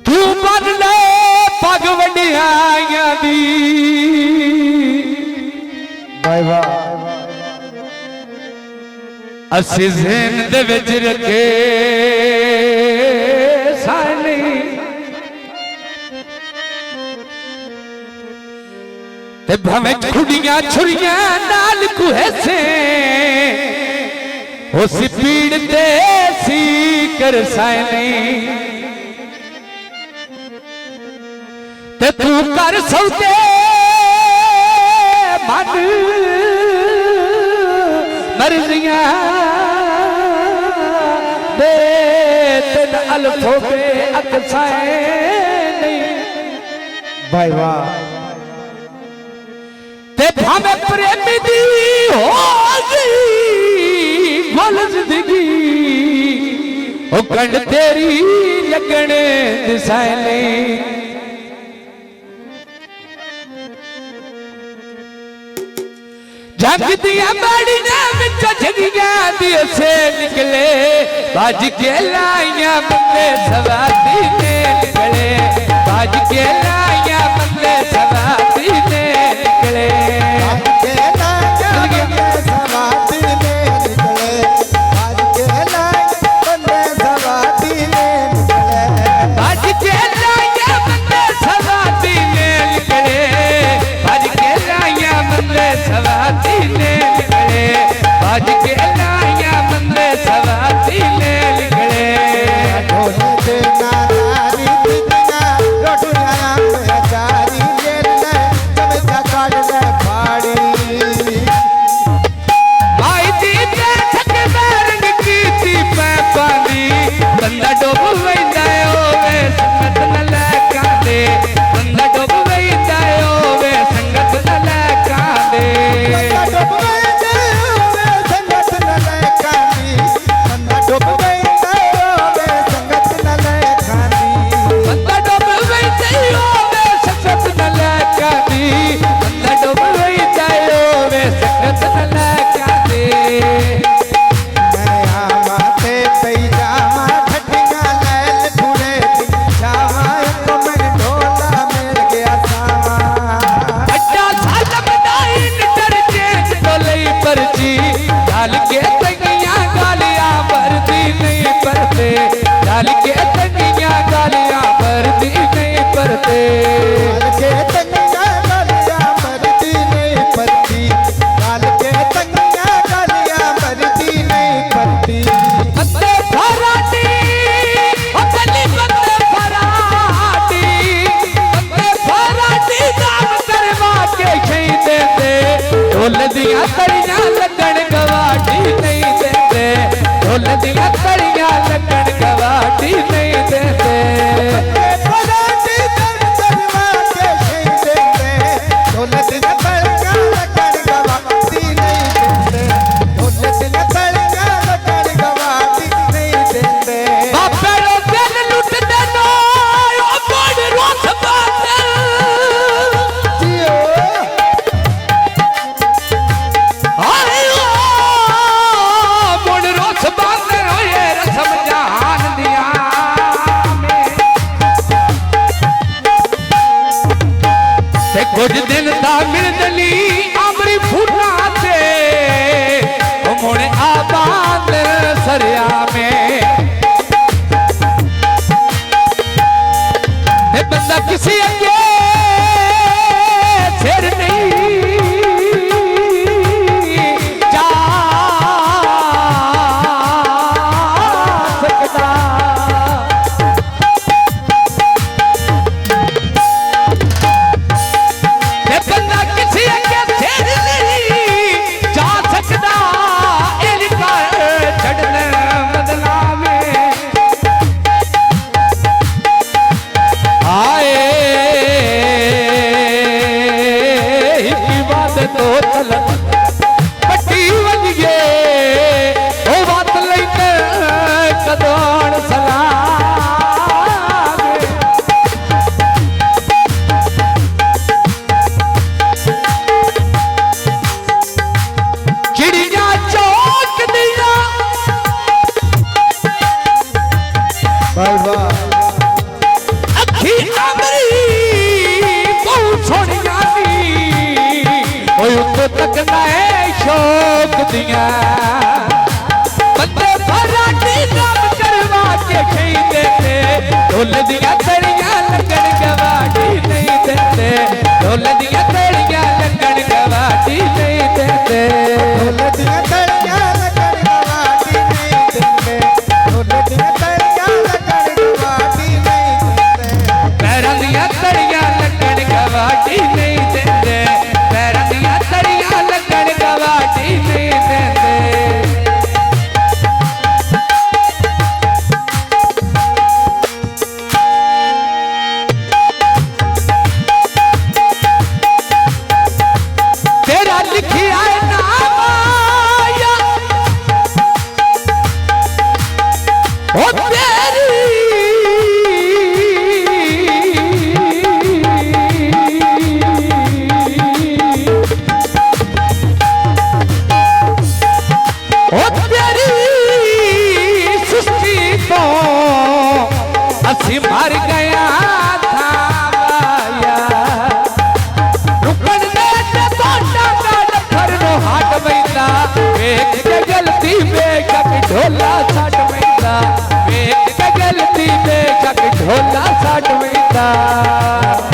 तू मन ले पग वडियाइया दी भाई वाह असी ज़हन दे विच रखे सानी ते भवें खुड़ियां छुरियां नाल कुहे से उस पीड़ दे सी कर सानी ते तू कर सौदे मन मर्जियां दे तेन अल्फो पे अकसाए नहीं भाई वाह ते भावे प्रेमी दी होगी भल जिंदगी ओ कंड तेरी लगने दिसाए नहीं जग दिया बाड़ियां विच झगियां दी से निकले बाज के लाइयां बंदे सवाती ने निकले बाज के लाइयां बंदे सवाती ने निकले आज के लाया बंदे सवाती ले निकले ढोले दे नारी दिखना रोटुया में चारी ले ले चमचा काट ले फाड़ी भाई दी ते ठकदारन कीती पै पानी बंदा डुब वैंदा होवे संगत न ले कांदे बंदा डुब वैंदा होवे संगत न ले कांदे ढोल दिया तड़ियां लगन गवाटी नहीं देते ढोल दिया तड़ियां लगन गवाटी नहीं देते ढोल दिया तड़ियां लगन गवाटी नहीं देते ढोल दिया तड़ियां लगन गवाटी नहीं देते बापे रो दिल लुट देनो ओ बोल रोस बात जियो कुछ दिन ता मिलदली अमरी फूटा से मुड़े आबाद सरिया में बंदा किसी अगे सिर नहीं जा सकता आए लगना है शौक दिया बंदे फराटी नाम करवा के कहीं देते ढोल दिया तड़ियां लगन गवाटी नहीं देते ढोल दिया तड़ियां लगन गवाटी नहीं देते ढोल दिया तड़ियां लगन गवाटी नहीं देते ढोल दिया तड़ियां लगन गवाटी नहीं देते पैरों दिया तड़ियां लगन गवाटी नहीं देते पैरों दिया तड़ियां लगन गवाटी नहीं देते मर गया था वाया रुकन दे ते तोटा का फर नो हाट बैंदा वेख के गलती बेशक ढोला छट बैंदा वेख के गलती बेशक ढोला छट बैंदा